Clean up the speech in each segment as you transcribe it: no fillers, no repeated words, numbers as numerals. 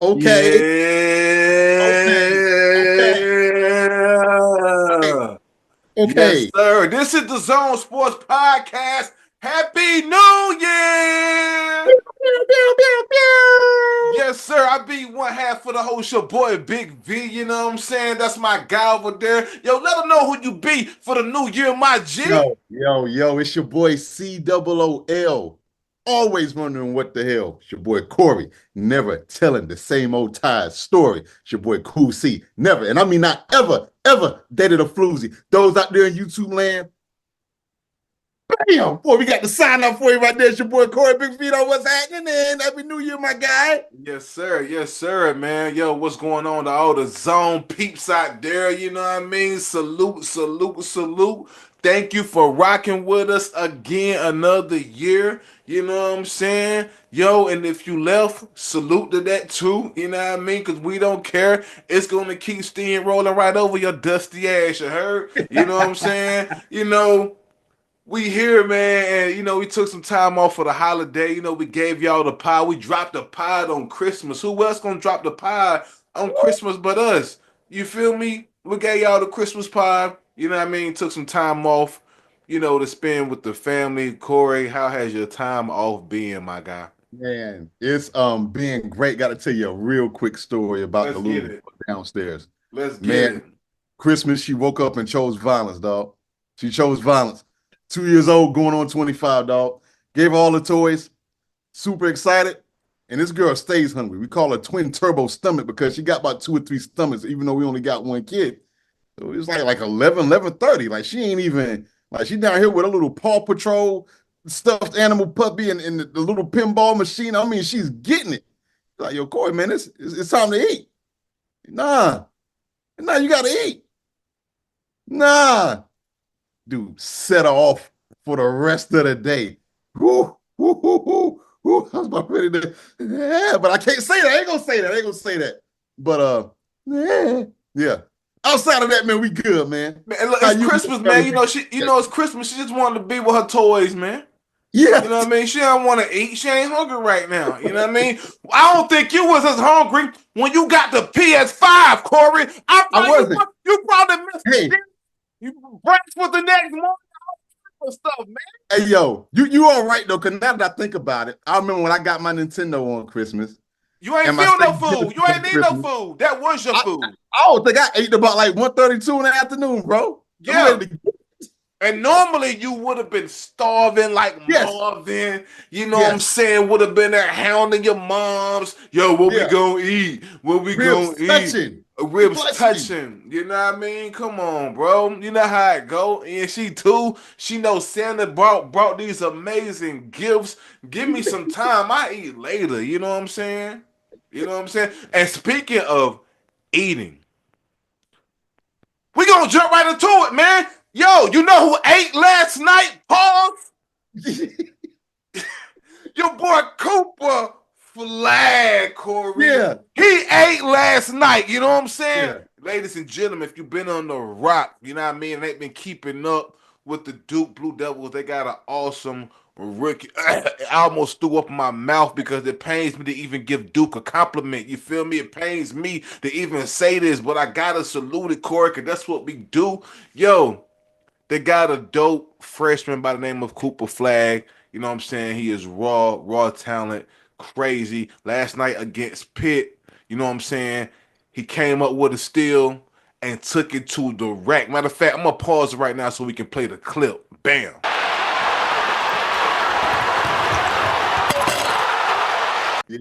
Okay. Okay. Okay. Yeah. Yes, Okay. sir. This is the Zone Sports Podcast. Happy New Year! Pew, pew, pew, pew. Yes, sir. I be one half of the host, your boy Big V. You know what I'm saying? That's my guy over there. Yo, let them know who you be for the new year, my G. Yo, it's your boy COOL. Always wondering what the hell. It's your boy Corey. Never telling the same old tired story. It's your boy Cool C. Never, and I mean not ever, ever dated a floozy. Those out there in YouTube land, damn, boy, we got the sign up for you right there. It's your boy Corey Big Vito. What's happening, man? Happy New Year, my guy. Yes, sir. Yes, sir, man. Yo, what's going on to all the zone peeps out there? You know what I mean? Salute, salute, salute. Thank you for rocking with us again another year. You know what I'm saying? Yo, and if you left, salute to that too. You know what I mean? Because we don't care. It's going to keep steam rolling right over your dusty ass. You heard? You know what I'm saying? We here, man, and we took some time off for the holiday. We gave y'all the pod. We dropped the pod on Christmas. Who else gonna drop the pod on Christmas but us? You feel me? We gave y'all the Christmas pod. You know what I mean? Took some time off, to spend with the family. Corey, how has your time off been, my guy? Man, it's being great. Got to tell you a real quick story about the Let's little get girl it. downstairs. Let's get Man, it. Christmas, she woke up and chose violence, dog. She chose violence. 2 years old, going on 25, dog. Gave her all the toys, super excited. And this girl stays hungry. We call her twin turbo stomach because she got about two or three stomachs, even though we only got one kid. So it was like 11:30. Like she ain't even, like she down here with a little Paw Patrol stuffed animal puppy and the little pinball machine. I mean, she's getting it. Like, yo, Corey, man, it's time to eat. Nah, you gotta eat. Nah, dude, set her off for the rest of the day. Woo, woo, woo, woo, woo. I was about ready to, yeah, but I can't say that. I ain't gonna say that. I ain't gonna say that. But yeah, yeah. Outside of that, man, we good, man. Man, look, How it's you and Christmas, your man. family? It's Christmas. She just wanted to be with her toys, man. You know what Yes. I mean? She don't want to eat. She ain't hungry right now. You know what I mean? I don't think you was as hungry when you got the PS5, Corey. I I probably wasn't. you probably missed the Hey, dinner. You breakfast was the next morning and stuff, man. hey, yo, you all right though? Cause now that I think about it, I remember when I got my Nintendo on Christmas You ain't and my feel no Sega food. You Genesis ain't on need no Christmas. food. That was your I, food. I don't think I ate about like 1:32 in the afternoon, bro. I'm Yeah. ready to. And normally you would have been starving like Yes, Marvin. You know what I'm yes, saying? Would have been there hounding your moms. Yo, what we yeah. gonna eat? What we gonna Ribs eat? touching, Ribs touching. touching. You know what I mean? Come on, bro. You know how it go. And she too. She knows Santa brought these amazing gifts. Give me some time. I eat later. You know what I'm saying? You know what I'm saying? And speaking of eating, we gonna jump right into it, man. Yo, you know who ate last night? Pause. Your boy Cooper Flagg, Corey. Yeah, He ate last night. You know what I'm saying? yeah. Ladies and gentlemen, if you've been on the rock, you know what I mean? They've been keeping up with the Duke Blue Devils. They got an awesome rookie. I almost threw up in my mouth because it pains me to even give Duke a compliment. You feel me? It pains me to even say this, but I gotta salute it, Corey, because that's what we do. Yo, they got a dope freshman by the name of Cooper Flagg. You know what I'm saying? He is raw talent, crazy. Last night against Pitt, you know what I'm saying? He came up with a steal and took it to the rack. Matter of fact, I'm gonna pause it right now so we can play the clip. Bam. Yeah,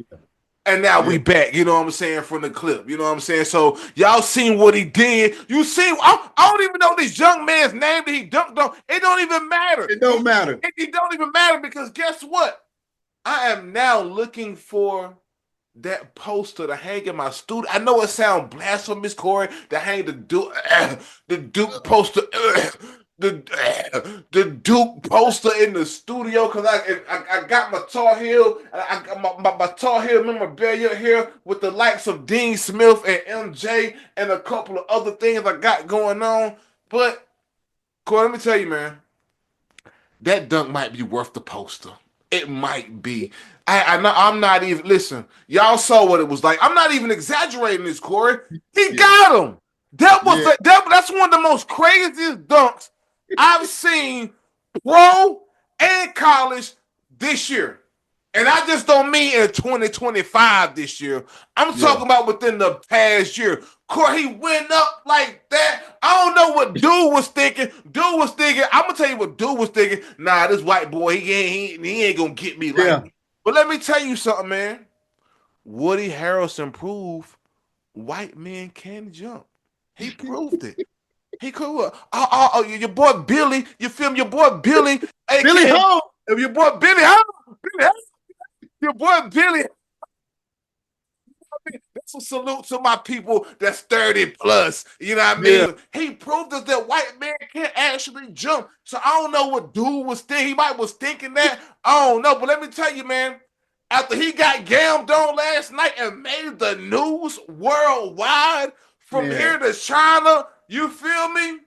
And now yeah. we back, you know what I'm saying, from the clip. You know what I'm saying? So y'all seen what he did. You see, I don't even know this young man's name that he dunked on. It don't even matter. It don't matter. It don't even matter because guess what? I am now looking for that poster to hang in my studio. I know it sounds blasphemous, Corey, to hang the Duke poster, the Duke poster in the studio because I got my Tar Heel, I got my Tar Heel memorabilia here with the likes of Dean Smith and MJ and a couple of other things I got going on. But Corey, let me tell you, man, that dunk might be worth the poster. It might be. I know I'm not even listen. Y'all saw what it was like. I'm not even exaggerating this, Corey. He Yeah. got him. Yeah. That's one of the most craziest dunks I've seen pro and college this year. And I just don't mean in 2025 this year. I'm Yeah. talking about within the past year. Corey, he went up like that. I don't know what dude was thinking. I'm gonna tell you what dude was thinking. Nah, this white boy, he ain't gonna get me like Yeah. that. But let me tell you something, man. Woody Harrelson proved white men can jump. He proved it. He could. Your boy Billy. You feel me? Your boy Billy, Billy aka Home. your boy Billy. Huh? Billy, your boy Billy. That's a salute to my people that's 30 plus. You know what I Yeah. mean? He proved us that white man can actually jump. So I don't know what dude was thinking. He might was thinking that. I don't know. But let me tell you, man, after he got gammed on last night and made the news worldwide from Man. here to China, you feel me?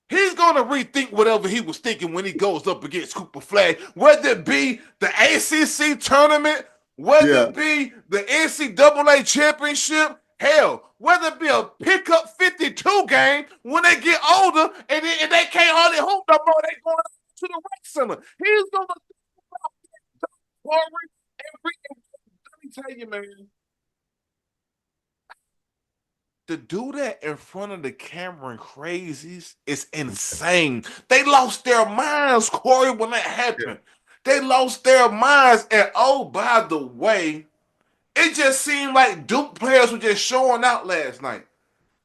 He's going to rethink whatever he was thinking when he goes up against Cooper Flagg, whether it be the ACC tournament, whether Yeah. it be the NCAA championship, hell, whether it be a pickup 52 game when they get older and they can't hardly hoop no more, they going to the rec center. He's going to forward let me tell you, man. To do that in front of the camera and crazies is insane. They lost their minds, Corey, when that Yeah. happened. They lost their minds. And oh, by the way, it just seemed like Duke players were just showing out last night.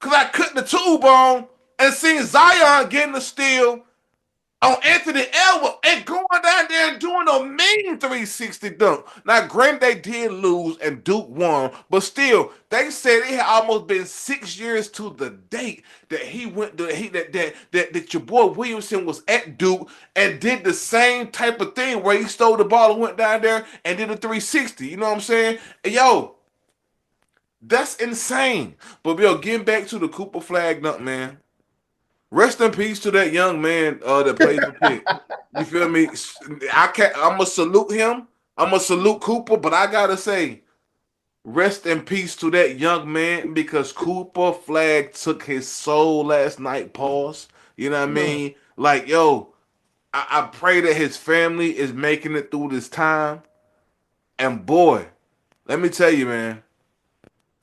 Because I cut the tube on and seen Zion getting the steal on Anthony Edwards and going down there and doing a mean 360 dunk. Now, granted, they did lose and Duke won, but still, they said it had almost been 6 years to the date that he went to that your boy Williamson was at Duke and did the same type of thing where he stole the ball and went down there and did a 360. You know what I'm saying? And yo, that's insane. But yo, getting back to the Cooper Flag dunk, man. Rest in peace to that young man that plays for Pitt. You feel me? I'm gonna salute him. I'm gonna salute Cooper, but I gotta say, rest in peace to that young man because Cooper Flag took his soul last night. Pause. You know what I Man. mean? Like, yo, I pray that his family is making it through this time. And boy, let me tell you, man,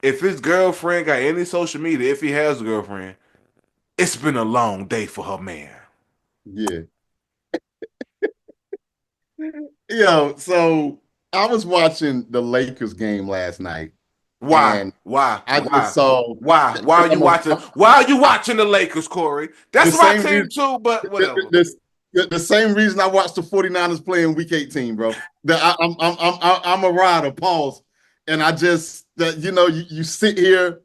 if his girlfriend got any social media, if he has a girlfriend, it's been a long day for her man. Yeah. Yo, so I was watching the Lakers game last night, Why? and Why? I just Why? saw Why? Why are you I'm a, watching? Why are you watching the Lakers, Corey? the That's my same team reason too, but whatever. the same reason I watched the 49ers play in Week 18, bro. I'm a rider. Pause, and I just that you sit here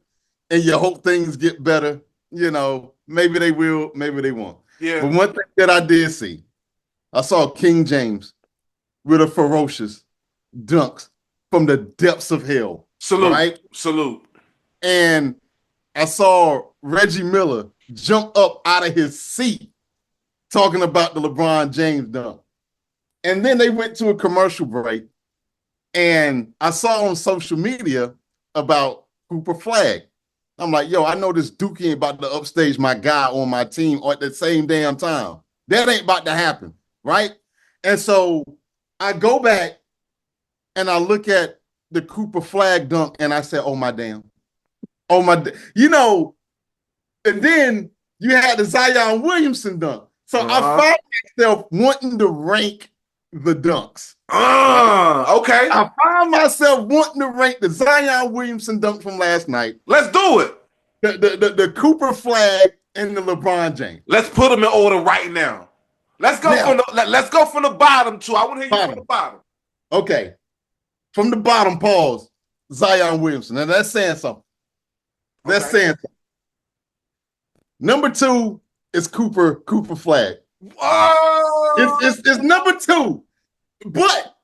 and you hope things get better. Maybe they will, maybe they won't. Yeah. But one thing that I did see, I saw King James with a ferocious dunks from the depths of hell, Salute. right? Salute. And I saw Reggie Miller jump up out of his seat talking about the LeBron James dunk. And then they went to a commercial break, and I saw on social media about Cooper Flagg. I'm like, yo, I know this Dookie ain't about to upstage my guy on my team at the same damn time. That ain't about to happen, right? And so I go back and I look at the Cooper Flagg dunk, and I said, oh my damn. Oh my, and then you had the Zion Williamson dunk. So I Uh-huh. found myself wanting to rank the dunks. Okay. I found myself wanting to rank the Zion Williamson dunk from last night, Let's do it. the Cooper Flagg, and the LeBron James. Let's put them in order right now. Now, Let's go from the bottom too. I want to hear you from the bottom. bottom. Okay. From the bottom, pause. Zion Williamson. Now that's saying something. That's Okay. saying something. Number 2 is Cooper Flagg. Oh, It's number 2. But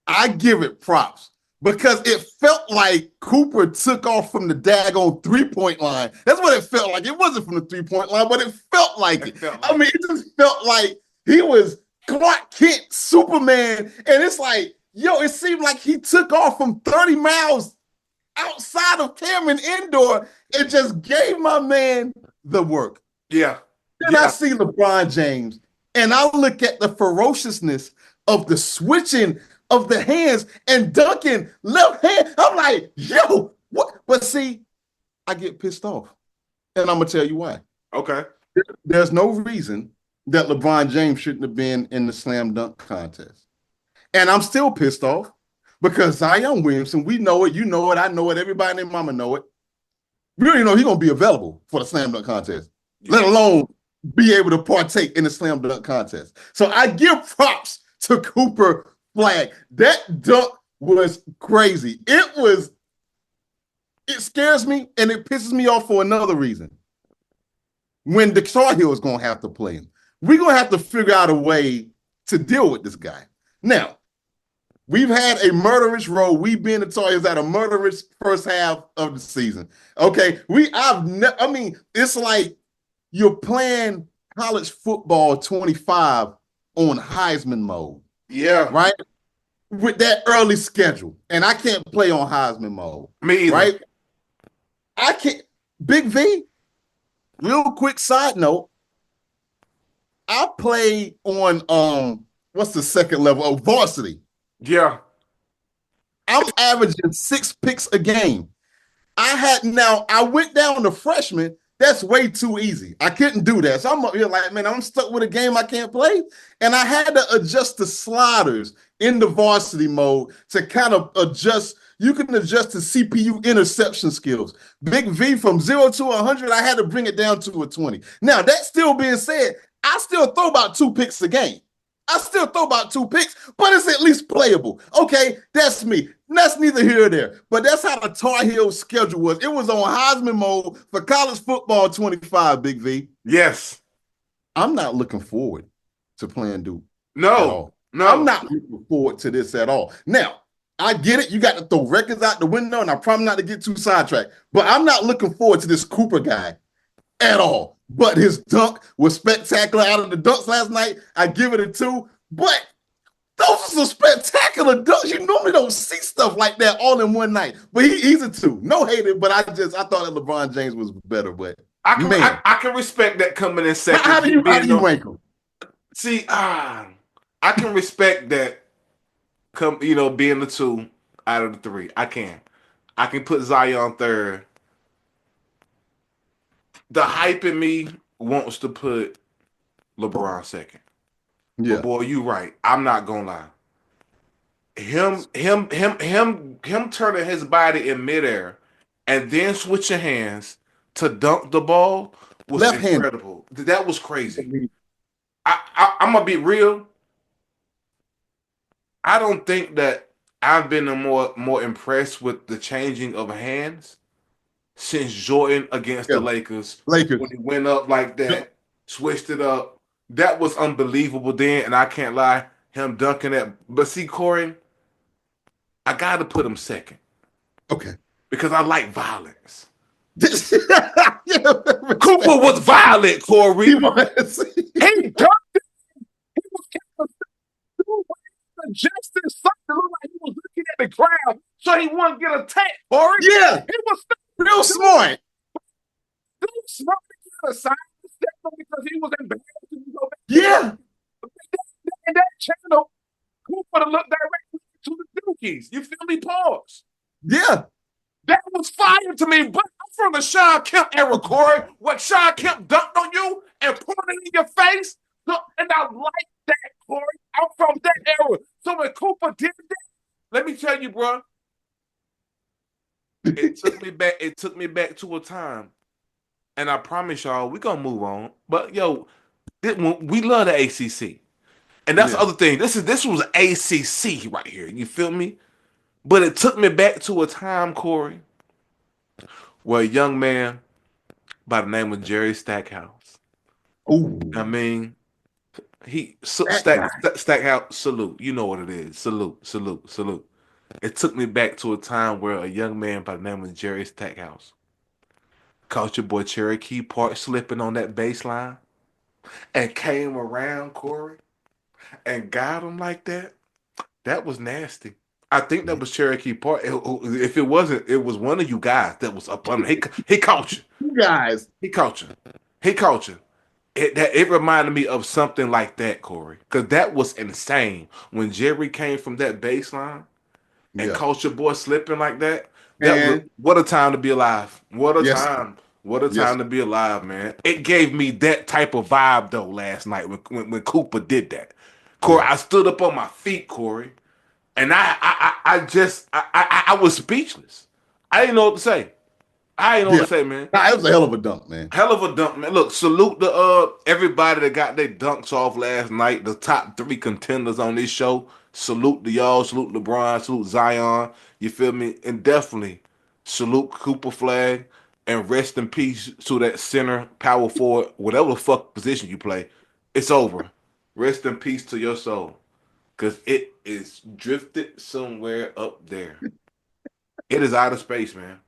I give it props because it felt like Cooper took off from the daggone 3-point line. That's what it felt like. It wasn't from the 3-point line, but it felt like it. felt I like mean, it just felt like he was Clark Kent, Superman, and it's like, yo, it seemed like he took off from 30 miles outside of Cameron Indoor and just gave my man the work. Yeah. Then I Yeah. see LeBron James and I look at the ferociousness of the switching of the hands and dunking left hand. I'm like, yo, what? But see, I get pissed off. And I'm going to tell you why. Okay. There's no reason that LeBron James shouldn't have been in the slam dunk contest. And I'm still pissed off because Zion Williamson, we know it, you know it, I know it, everybody and their mama know it. We don't even know he's gonna be available for the slam dunk contest, let alone be able to partake in the slam dunk contest. So I give props to Cooper Flagg. That dunk was crazy. It scares me and it pisses me off for another reason. When the Tar Heels gonna have to play him, we're gonna have to figure out a way to deal with this guy. Now, we've had a murderous road. We've been the Tar Heels at a murderous first half of the season. Okay, I mean, it's like you're playing college football 25 on Heisman mode, Yeah. right? With that early schedule, and I can't play on Heisman mode, Me either. right? I can't. Big V. Real quick side note: I play on what's the second level of varsity. Yeah. I'm averaging 6 picks a game. I went down to freshman. That's way too easy. I couldn't do that. So I'm up here like, man, I'm stuck with a game I can't play. And I had to adjust the sliders in the varsity mode to kind of adjust. You can adjust the CPU interception skills. Big V from 0 to 100, I had to bring it down to a 20. Now, that still being said, I still throw about 2 picks a game. I still throw about 2 picks, but it's at least playable. Okay, that's me. That's neither here nor there. But that's how the Tar Heels schedule was. It was on Heisman mode for college football 25, Big V. Yes. I'm not looking forward to playing Duke at No. all. I'm No. not looking forward to this at all. Now, I get it. You got to throw records out the window, and I promise not to get too sidetracked. But I'm not looking forward to this Cooper guy at all. But his dunk was spectacular. Out of the dunks last night, I give it a 2. But those are some spectacular dunks. You normally don't see stuff like that all in one night. But he's a 2. No hated, but I thought that LeBron James was better. But man, I can respect that coming in second. how do you rank him? See, I can respect that. Being the 2 out of the 3, I can. I can put Zion third. The hype in me wants to put LeBron second. But Yeah, boy, you right. I'm not gonna lie. Him turning his body in midair and then switching hands to dunk the ball was left hand. incredible. That was crazy. I'm gonna be real. I don't think that I've been more impressed with the changing of hands since Jordan against the Yeah, Lakers when Lakers. he went up like Yep. that, switched it up. That was unbelievable then, and I can't lie, him dunking that. But see, Corey, I got to put him second Okay. because I like violence. Yeah, Cooper was violent, Corey. he was. He dunked it. He was adjusting something looked like he was looking at the crowd so he wouldn't get attacked, Corey. Yeah, He was real smart. smart to the side because he was embarrassed to go back. Yeah, In that channel, Cooper to look directly to the Dookies. You feel me? Pause. yeah. That was fire to me, but I'm from the Sean Kemp era, Corey. What Sean Kemp dunked on you and poured it in your face. Look, and I like that, Corey. I'm from that era. So when Cooper did that, let me tell you, bro, it took me back. It took me back to a time, and I promise y'all, we gonna move on. But yo, we love the ACC, and that's the Yeah. other thing. This was ACC right here. You feel me? But it took me back to a time, Corey, where a young man by the name of Jerry Stackhouse. Oh, I mean, he that guy. Stackhouse. Salute. You know what it is. Salute. Salute. Salute. It took me back to a time where a young man by the name of Jerry Stackhouse caught your boy Cherokee Park slipping on that baseline and came around, Corey, and got him like that. That was nasty. I think that was Cherokee Park. If it wasn't, it was one of you guys that was up on him. He caught you. You guys. He caught you. He caught you. It reminded me of something like that, Corey, because that was insane when Jerry came from that baseline and Yeah. caught your boy slipping like that. That was And what a time to be alive. What a yes, time. What a yes, time to be alive, man. It gave me that type of vibe though last night when Cooper did that. Corey, yeah, I stood up on my feet, Corey, and I was speechless. I didn't know what to say. I didn't know what yeah. to say, man. Nah, it was a hell of a dunk, man. Hell of a dunk, man. Look, salute the everybody that got their dunks off last night. The top three contenders on this show. Salute to y'all. Salute LeBron. Salute Zion. You feel me? And definitely salute Cooper Flagg. And rest in peace to that center, power forward, whatever the fuck position you play. It's over. Rest in peace to your soul. Cause it is drifted somewhere up there. It is out of space, man.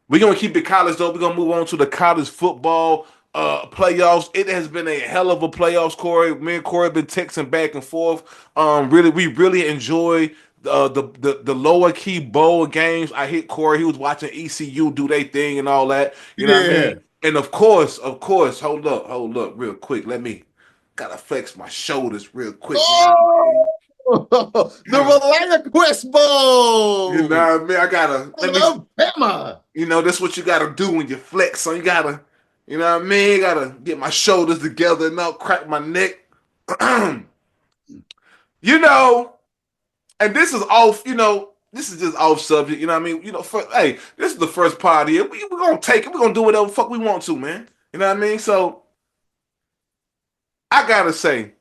We're gonna keep it college though. We're gonna move on to the college football playoffs. It has been a hell of a playoffs, Corey. Me and Corey have been texting back and forth. We really enjoy the lower key bowl games. I hit Corey. He was watching ECU do their thing and all that. You know what I Yeah. mean? And of course, hold up, real quick. Let me gotta flex my shoulders real quick. You know what Oh, the I mean? Relinquist You know Bowl. what I mean? I gotta let me. Alabama. You know, that's what you gotta do when you flex. So you gotta, you know what I mean? Gotta get my shoulders together and not crack my neck. you know, and this is off, this is just off subject, you know what I mean? Hey, this is the first party. We're gonna take it, we're gonna do whatever the fuck we want to, man. You know what I mean? So I gotta say,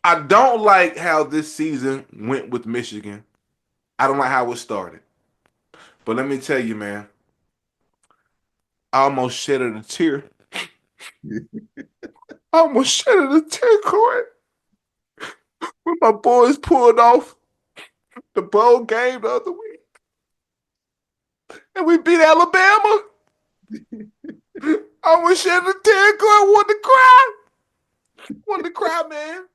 I don't like how this season went with Michigan. I don't like how it started. But let me tell you, man, I almost shedded a tear. I almost shedded a tear, Corey. When my boys pulled off the bowl game the other week and we beat Alabama, I was shedding a tear. I wanted to cry. Wanted to cry, man.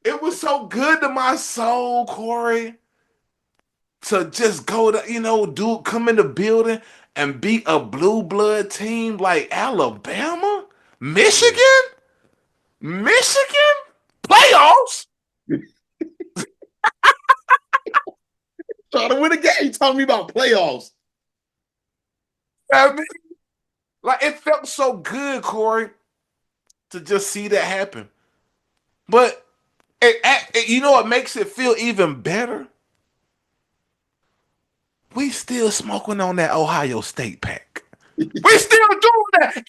It was so good to my soul, Corey, to just go to, dude, come in the building and beat a blue blood team like Alabama, Yeah. Michigan, Michigan playoffs. Trying to win a game. You talking me about playoffs. I mean, like it felt so good, Corey, to just see that happen. But you know what makes it feel even better? We still smoking on that Ohio State pack. We still doing that.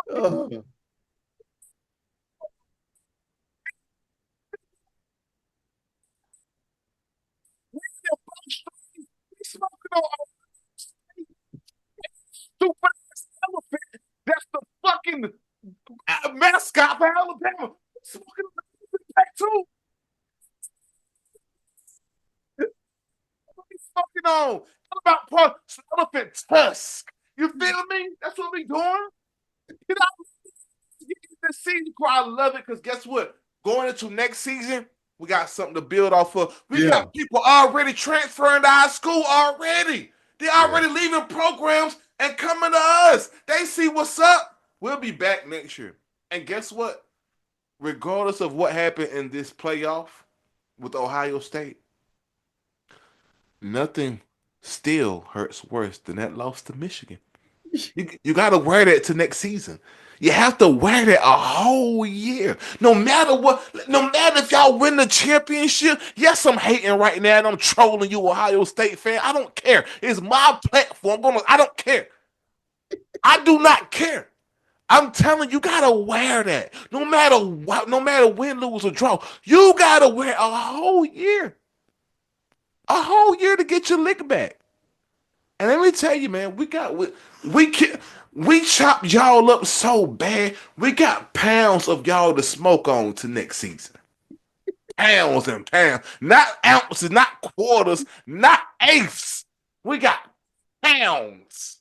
Oh, We smoking on stupid elephant. That's the fucking mascot for Alabama. We smoking on the pack too. We smoking on. What about elephant tusk? You feel me? That's what we doing. You know, this season, I love it because guess what? Going into next season, we got something to build off of. We yeah. got people already transferring to our school already. They Yeah. already leaving programs and coming to us. They see what's up. We'll be back next year. And guess what? Regardless of what happened in this playoff with Ohio State, nothing still hurts worse than that loss to Michigan. You got to wear that to next season. You have to wear that a whole year. No matter what, no matter if y'all win the championship. Yes, I'm hating right now and I'm trolling you, Ohio State fan. I don't care. It's my platform. I don't care. I do not care. I'm telling you, gotta wear that. No matter what, no matter win, lose, or draw, you gotta wear a whole year to get your lick back. And let me tell you, man, we can, we chopped y'all up so bad. We got pounds of y'all to smoke on to next season. pounds and pounds, not ounces, not quarters, not eighths. We got pounds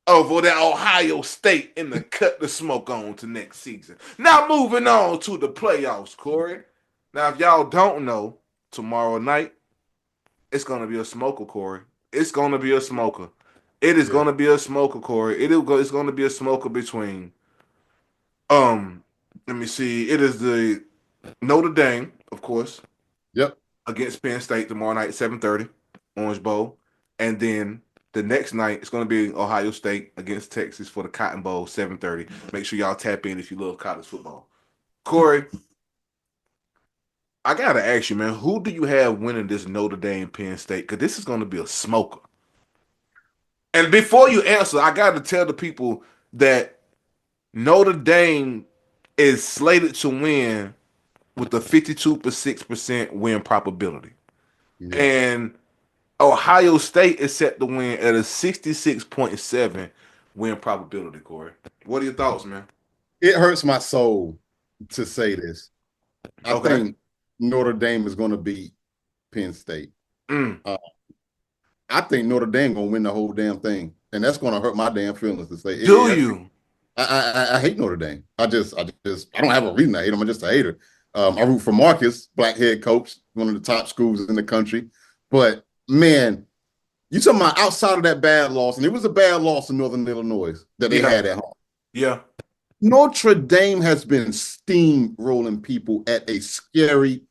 over that Ohio State in the cut the smoke on to next season. Now moving on to the playoffs, Corey. Now, if y'all don't know, tomorrow night it's gonna be a smoker, Corey. It's gonna be a smoker. It is Yeah. gonna be a smoker, Corey. It's gonna be a smoker between um. Let me see. It is the Notre Dame, of course, Yep. against Penn State tomorrow night, 7:30, Orange Bowl, and then the next night it's going to be Ohio State against Texas for the Cotton Bowl, 7:30. Make sure y'all tap in if you love college football. Corey, I gotta ask you, man, who do you have winning this Notre Dame Penn State? Because this is going to be a smoker. And before you answer, I got to tell the people that Notre Dame is slated to win with a 52.6% win probability. Yeah. And Ohio State is set to win at a 66.7 win probability, Corey. What are your thoughts, man? It hurts my soul to say this. I Okay. think Notre Dame is going to beat Penn State. Mm. Uh, I think Notre Dame going to win the whole damn thing, and that's going to hurt my damn feelings to say. Do you? I hate Notre Dame. I don't have a reason to hate them. I'm just a hater. I root for Marcus, black head coach, one of the top schools in the country. But man, you talking about outside of that bad loss, and it was a bad loss in Northern Illinois that they Yeah. had at home. Yeah. Notre Dame has been steamrolling people at a scary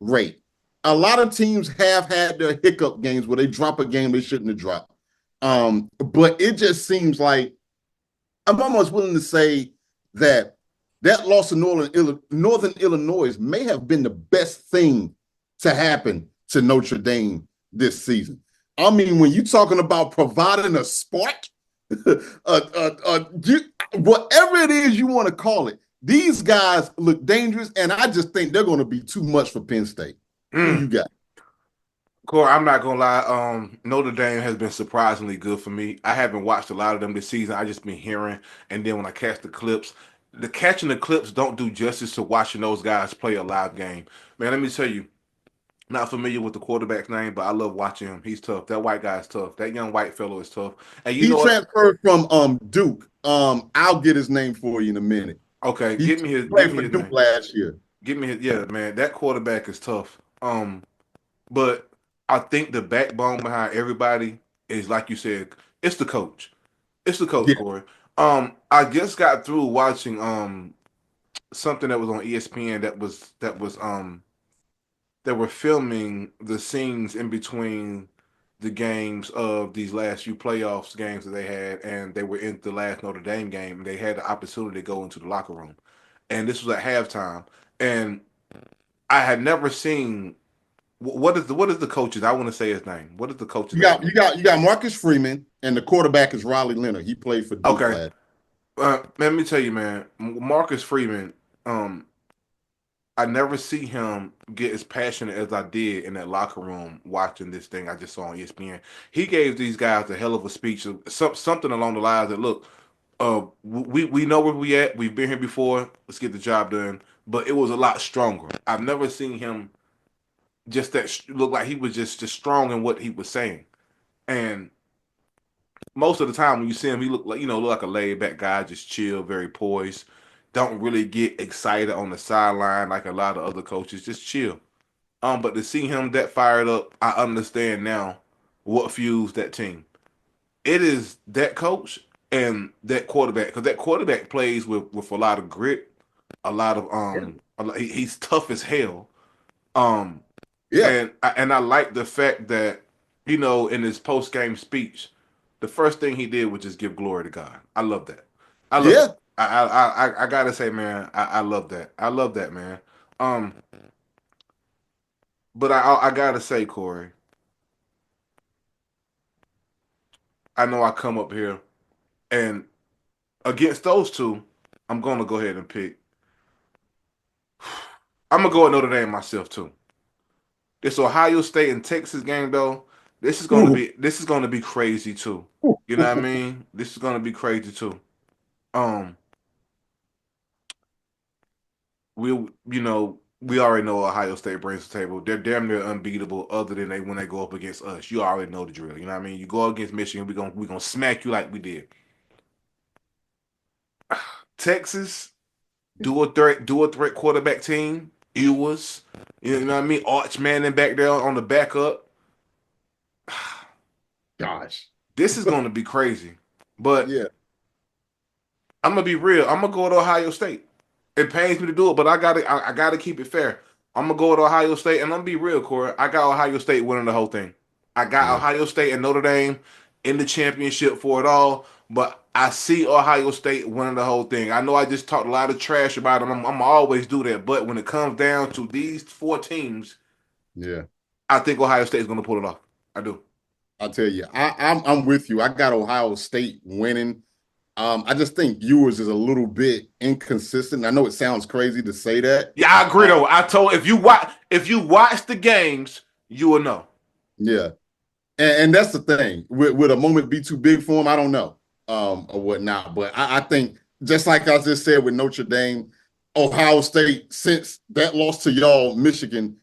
rate. A lot of teams have had their hiccup games where they drop a game they shouldn't have dropped. But it just seems like I'm almost willing to say that that loss in Northern Illinois may have been the best thing to happen to Notre Dame this season. I mean, when you're talking about providing a spark, whatever it is you want to call it, these guys look dangerous, and I just think they're going to be too much for Penn State. Who Mm. you got? Corey, I'm not gonna lie. Notre Dame has been surprisingly good for me. I haven't watched a lot of them this season. I just been hearing, and then when I catch the clips, the catching the clips don't do justice to watching those guys play a live game. Man, let me tell you, not familiar with the quarterback's name, but I love watching him. He's tough. That white guy is tough. That young white fellow is tough. And you He know what? transferred from Duke. I'll get his name for you in a minute. Okay, He give played me for his Duke name. last year. Give me his yeah, man. That quarterback is tough. But I think the backbone behind everybody is like you said, it's the coach. It's the coach, Yeah, Corey. I just got through watching something that was on ESPN that were filming the scenes in between the games of these last few playoffs games that they had, and they were in the last Notre Dame game, and they had the opportunity to go into the locker room, and this was at halftime, and I had never seen what is the coach's? I want to say his name. What is the coach's you got name? you got you got Marcus Freeman, and the quarterback is Riley Leonard. He played for Duke Okay, last. let me tell you, man. Marcus Freeman. I never see him get as passionate as I did in that locker room watching this thing I just saw on ESPN. He gave these guys a hell of a speech, something along the lines that, look, we know where we at. We've been here before. Let's get the job done. But it was a lot stronger. I've never seen him just look like he was just strong in what he was saying. And most of the time when you see him, he look like a laid back guy, just chill, very poised. Don't really get excited on the sideline like a lot of other coaches. Just chill. But to see him that fired up, I understand now what fuels that team. It is that coach and that quarterback, because that quarterback plays with a lot of grit, a lot of he's tough as hell. Um, Yeah, and I like the fact that in his post game speech, the first thing he did was just give glory to God. I love that. I love it. yeah, I gotta say, man, I love that. I love that, man. Um, but I gotta say, Corey, I know I come up here and against those two, I'm gonna go ahead and pick. I'm gonna go with Notre Dame myself too. This Ohio State and Texas game though, Ooh, this is gonna be crazy too. ooh, You know what I ooh. mean? This is gonna be crazy too. Um, we'll you know We already know Ohio State brings to the table. They're damn near unbeatable, other than they when they go up against us. You already know the drill. You know what I mean? You go against Michigan, we gonna smack you like we did. Texas, do a threat quarterback team. Ewers, you know what I mean? Arch Manning back there on the backup. Gosh. This is gonna be crazy. But Yeah. I'm gonna be real. I'm gonna go to Ohio State. It pains me to do it, but I gotta keep it fair. I'm gonna go to Ohio State, and I'm gonna be real, Corey. I got Ohio State winning the whole thing. I got Yeah. Ohio State and Notre Dame in the championship for it all, but I see Ohio State winning the whole thing. I know I just talked a lot of trash about them. I'm always do that, but when it comes down to these four teams, Yeah. I think Ohio State is gonna pull it off. I do. I'll tell you, I'm with you. I got Ohio State winning. I just think Ewers is a little bit inconsistent. I know it sounds crazy to say that. Yeah, I agree though. I told if you watch the games, you will know. Yeah. And that's the thing. Would a moment be too big for him? I don't know. Or whatnot. But I think just like I just said with Notre Dame, Ohio State, since that loss to y'all, Michigan,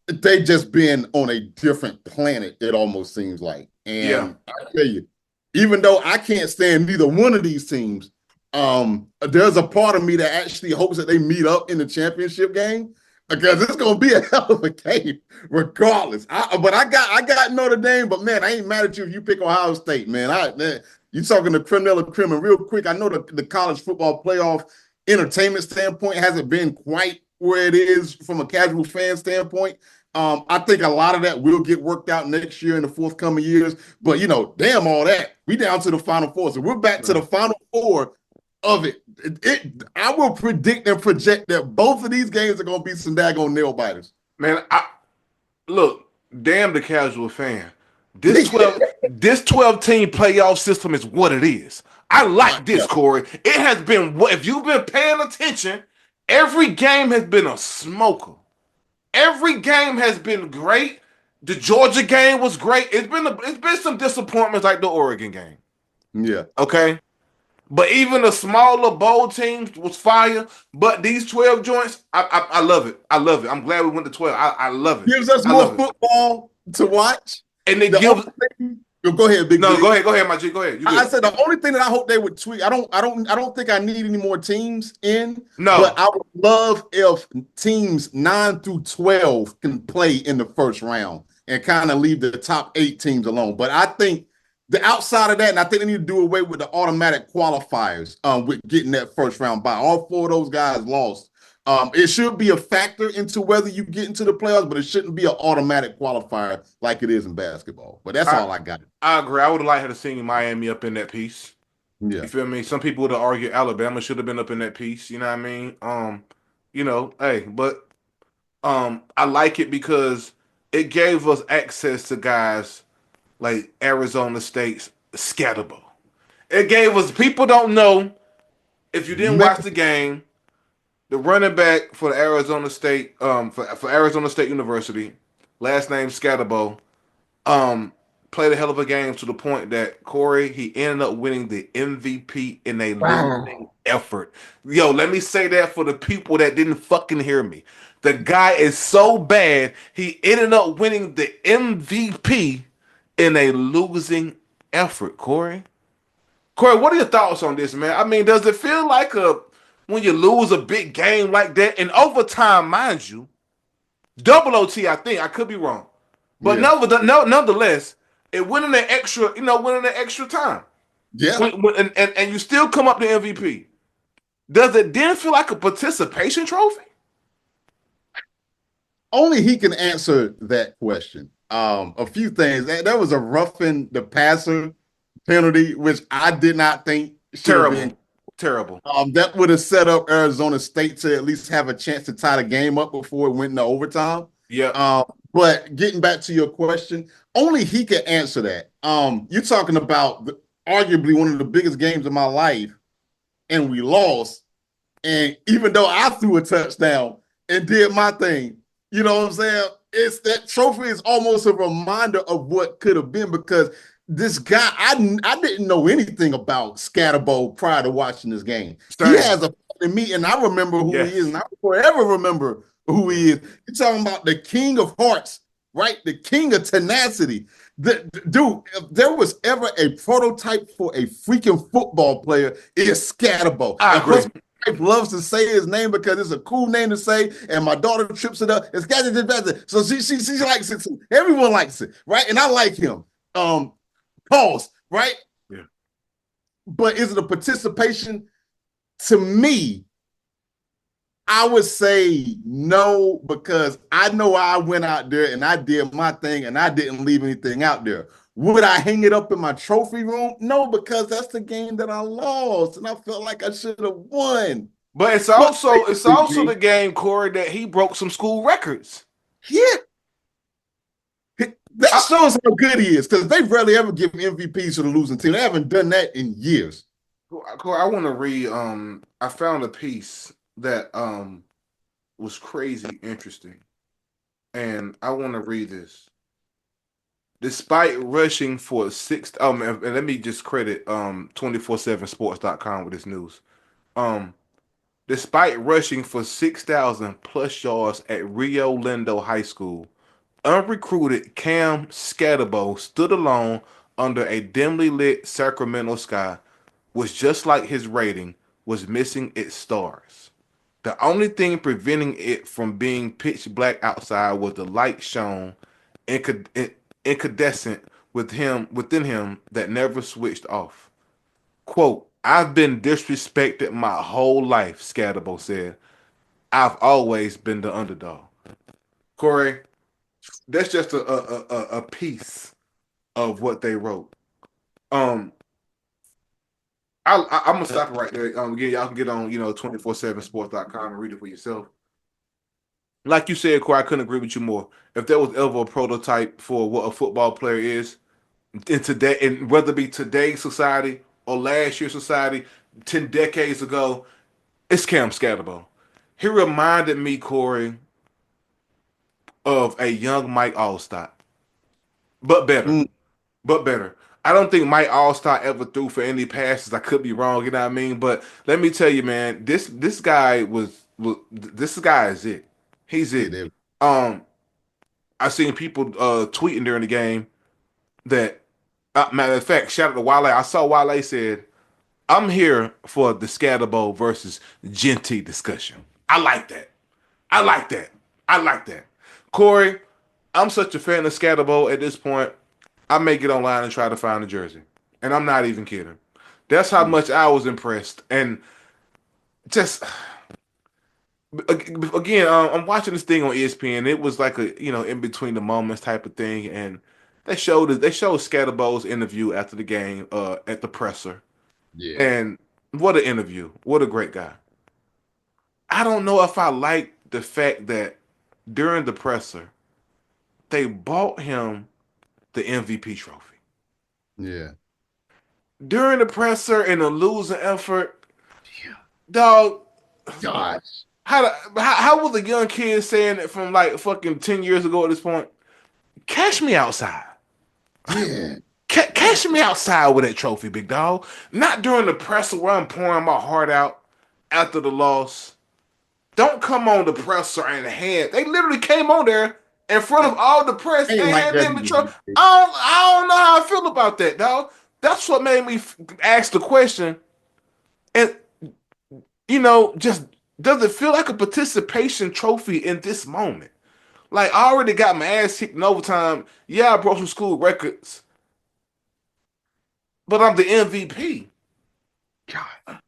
they just been on a different planet, it almost seems like. Yeah. And I tell you, even though I can't stand neither one of these teams, there's a part of me that actually hopes that they meet up in the championship game because it's gonna be a hell of a game, regardless. But I got Notre Dame, but man, I ain't mad at you if you pick Ohio State, man. You talking to criminal criminal real quick. I know the college football playoff entertainment standpoint hasn't been quite where it is from a casual fan standpoint. I think a lot of that will get worked out next year in the forthcoming years. But damn all that. We down to the Final Four, so we're back to the Final Four of it. I will predict and project that both of these games are going to be some daggone nail biters. Man, look, damn the casual fan. This 12 team playoff system is what it is. I like this, Yeah, Corey. It has been what if you've been paying attention, every game has been a smoker. Every game has been great. The Georgia game was great. It's been some disappointments like the Oregon game. yeah. Okay. But even the smaller bowl teams was fire. But these 12 joints, I love it. I love it. I'm glad we went to 12. I love it. Gives us I more love it. football to watch. And it The gives only thing, go ahead, Big no, D. go ahead, my G. Go ahead. You I good. said the only thing that I hope they would tweak. I don't think I need any more teams in, but No. I would love if teams 9 through 12 can play in the first round and kind of leave the top 8 teams alone. But I think the outside of that, and I think they need to do away with the automatic qualifiers with getting that first round bye. All 4 of those guys lost. It should be a factor into whether you get into the playoffs, but it shouldn't be an automatic qualifier like it is in basketball. But that's I all I got. I agree. I would have liked to see Miami up in that piece. Yeah. You feel me? Some people would have argued Alabama should have been up in that piece. You know what I mean? Hey, but I like it because it gave us access to guys like Arizona State's Scatterbo. It gave us people don't know if you didn't Man, watch the game, the running back for the Arizona State, for Arizona State University, last name Scatterbo, um, played a hell of a game to the point that Corey he ended up winning the MVP in a losing wow. effort. Yo, let me say that for the people that didn't fucking hear me. The guy is so bad he ended up winning the MVP in a losing effort. Corey, what are your thoughts on this, man? I mean, does it feel like a when you lose a big game like that in overtime, mind you, double OT? I think I could be wrong. But Yeah. nonetheless, it went in the extra, went in the extra time. Yeah. And you still come up to MVP. Does it then feel like a participation trophy? Only he can answer that question. A few things. There was a roughing the passer penalty, which I did not think should have Terrible. been. Terrible. That would have set up Arizona State to at least have a chance to tie the game up before it went into overtime. Yeah. But getting back to your question, only he can answer that. You're talking about arguably one of the biggest games of my life, and we lost. And even though I threw a touchdown and did my thing, you know what I'm saying? It's that trophy is almost a reminder of what could have been because this guy, I didn't know anything about Scatterbo prior to watching this game. He Same. has a than me, and I remember who he is, Yes. and I will forever remember who he Yes. is. You're talking about the king of hearts, right? The king of tenacity. Dude, if there was ever a prototype for a freaking football player, it's Scatterbo. I And plus, agree. my wife loves to say his name because it's a cool name to say, and my daughter trips it up. It's Scatterbo. So she likes it too. Everyone likes it, right? And I like him. Pause, right? Yeah. But is it a participation? To me, I would say no, because I know I went out there and I did my thing and I didn't leave anything out there. Would I hang it up in my trophy room? No, because that's the game that I lost and I felt like I should have won. But it's But also it's Big also the G, game, Corey, that he broke some school records. yeah, that I, shows how good he is because they rarely ever give MVPs to the losing team. They haven't done that in years. Corey, I want to read. I found a piece that was crazy interesting, and I want to read this. Despite rushing for six, and let me just credit 247sports.com with this news. Um, Despite rushing for 6,000 plus yards at Rio Lindo High School, unrecruited Cam Scatterbo stood alone under a dimly lit Sacramento sky, which, just like his rating, was missing its stars. The only thing preventing it from being pitch black outside was the light shown incandescent within him that never switched off. Quote, I've been disrespected my whole life, Scatterbo said. I've always been the underdog. Corey, that's just a piece of what they wrote. Um, I'm gonna stop it right there. Again, y'all can get on 247sports.com and read it for yourself. Like you said, Corey, I couldn't agree with you more. If there was ever a prototype for what a football player is in today, and whether it be today's society or last year's society, 10 decades ago, it's Cam Scatterbo. He reminded me, Corey, of a young Mike Allstott, but better. Mm, But better. I don't think Mike Allstott ever threw for any passes. I could be wrong, you know what I mean? But let me tell you, man, this guy was this guy is it. He's yeah, it. Um, I seen people tweeting during the game that matter of fact, shout out to Wale. I saw Wale said, "I'm here for the Scatterbo versus Genty discussion." I like that. I like that. I like that. Corey, I'm such a fan of Scatterbo at this point. I may get online and try to find a jersey. And I'm not even kidding. That's how mm, much I was impressed. And just again, I'm watching this thing on ESPN. It was like a in between the moments type of thing, and they showed Scatterbo's interview after the game at the presser. yeah, And what an interview! What a great guy. I don't know if I like the fact that during the presser they bought him the MVP trophy. yeah. During the presser in a losing effort, dog. Gosh, How was a young kid saying it from like fucking 10 years ago at this point? Cash me outside. yeah. Cash me outside with that trophy, big dog. Not during the presser where I'm pouring my heart out after the loss. Don't come on the presser and hand. They literally came on there in front of all the press Ain't and like handed that him the either, trophy. BK. I don't know how I feel about that, dog. That's what made me ask the question. And just does it feel like a participation trophy in this moment? Like I already got my ass kicked in overtime. Yeah, I broke some school records, but I'm the MVP. God,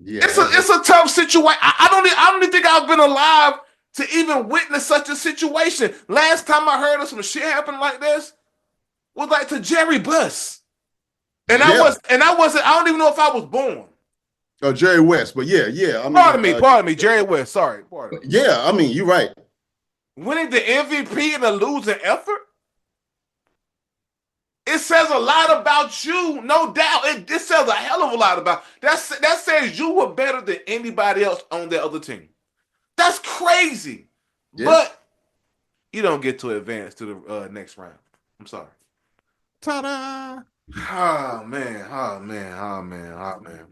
yeah, It's a tough situation. I don't even think I've been alive to even witness such a situation. Last time I heard of some shit happen like this was like to Jerry Buss, and I yeah. was and I wasn't. I don't even know if I was born. Jerry West, but yeah, yeah. Pardon me, Jerry West. Sorry, pardon me. Yeah. I mean, you're right. Winning the MVP in a losing effort. It says a lot about you, no doubt. It says a hell of a lot about that. That says you were better than anybody else on the other team. That's crazy. Yeah. But you don't get to advance to the next round. I'm sorry. Ta-da! Oh man, oh man, oh man, oh man.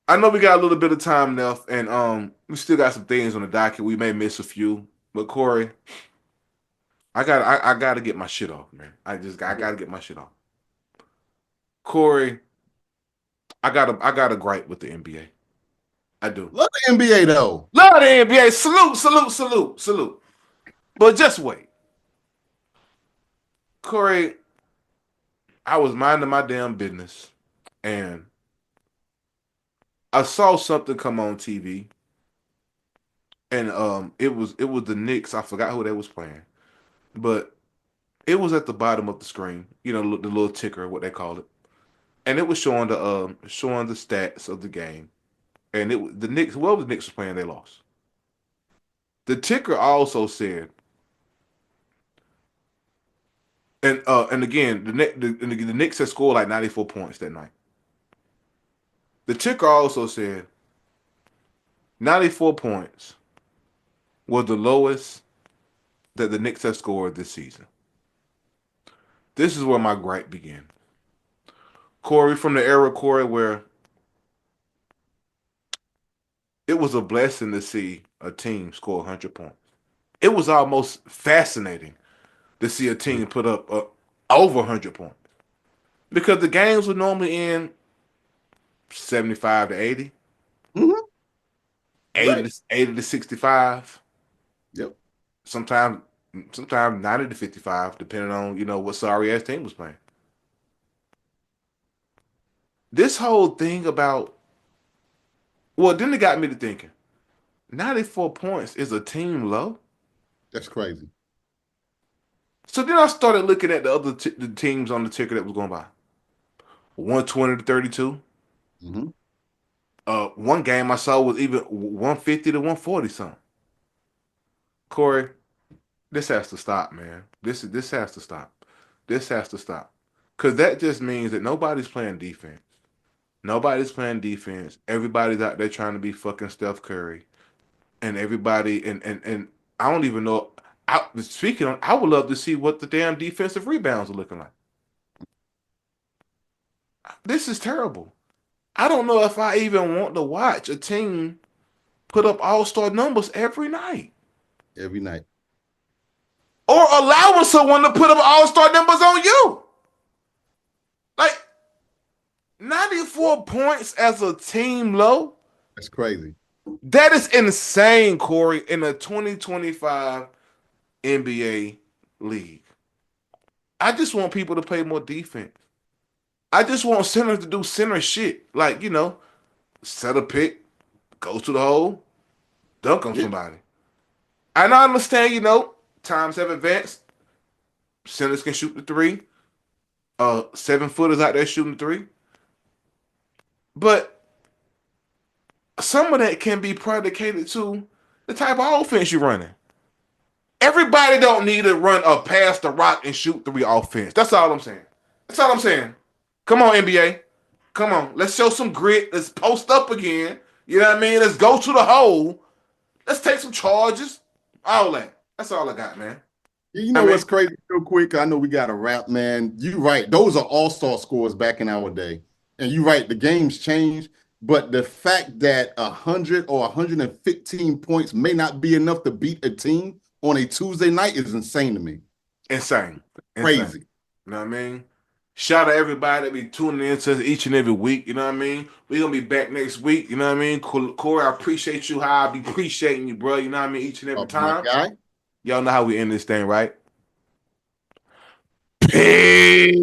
I know we got a little bit of time left, and we still got some things on the docket. We may miss a few, but Corey, I gotta get my shit off, man. I gotta get my shit off. Corey, I got a gripe with the NBA. I do. Love the NBA though. Love the NBA. Salute, salute, salute, salute. But just wait, Corey. I was minding my damn business, and I saw something come on TV, and it was the Knicks. I forgot who they was playing, but it was at the bottom of the screen. You know, the little ticker, what they call it, and it was showing the stats of the game. And the Knicks, whoever the Knicks was playing, they lost. The ticker also said, and again, the Knicks had scored like 94 points that night. The ticker also said 94 points was the lowest that the Knicks have scored this season. This is where my gripe began. Corey, from the era, Corey, where it was a blessing to see a team score 100 points. It was almost fascinating to see a team put up over 100 points because the games would normally end 75 to 80, Mm-hmm. 80 Right. to 80 to 65, Yep. sometimes sometimes 90 to 55, depending on what sorry ass team was playing. This whole thing about then it got me to thinking 94 points is a team low. That's crazy. So then I started looking at the teams on the ticker that was going by 120 to 32. Mm-hmm. One game I saw was even 150 to 140 something. Corey, this has to stop, man. This has to stop. This has to stop. Cause that just means that nobody's playing defense. Nobody's playing defense. Everybody's out there trying to be fucking Steph Curry. And everybody and I don't even know. I would love to see what the damn defensive rebounds are looking like. This is terrible. I don't know if I even want to watch a team put up all-star numbers every night. Every night. Or allowing someone to put up all-star numbers on you. Like 94 points as a team low. That's crazy. That is insane, Corey, in a 2025 NBA league. I just want people to play more defense. I just want centers to do center shit. Like, set a pick, go to the hole, dunk on Yeah. somebody. And I understand, times have advanced. Centers can shoot the three. 7-footers out there shooting the three. But some of that can be predicated to the type of offense you're running. Everybody don't need to run a pass the rock and shoot three offense. That's all I'm saying. That's all I'm saying. Come on, NBA. Come on. Let's show some grit. Let's post up again. You know what I mean? Let's go to the hole. Let's take some charges. All that. That's all I got, man. You I know mean, what's crazy? Real quick, I know we got a wrap, man. You right. Those are all-star scores back in our day. And you right, the game's changed. But the fact that 100 or 115 points may not be enough to beat a team on a Tuesday night is insane to me. insane. Insane. Crazy. You know what I mean? Shout out everybody that be tuning in to us each and every week. You know what I mean? We're going to be back next week. You know what I mean? Corey, I appreciate you how I be appreciating you, bro. You know what I mean? Each and every My time. guy. Y'all know how we end this thing, right? Peace.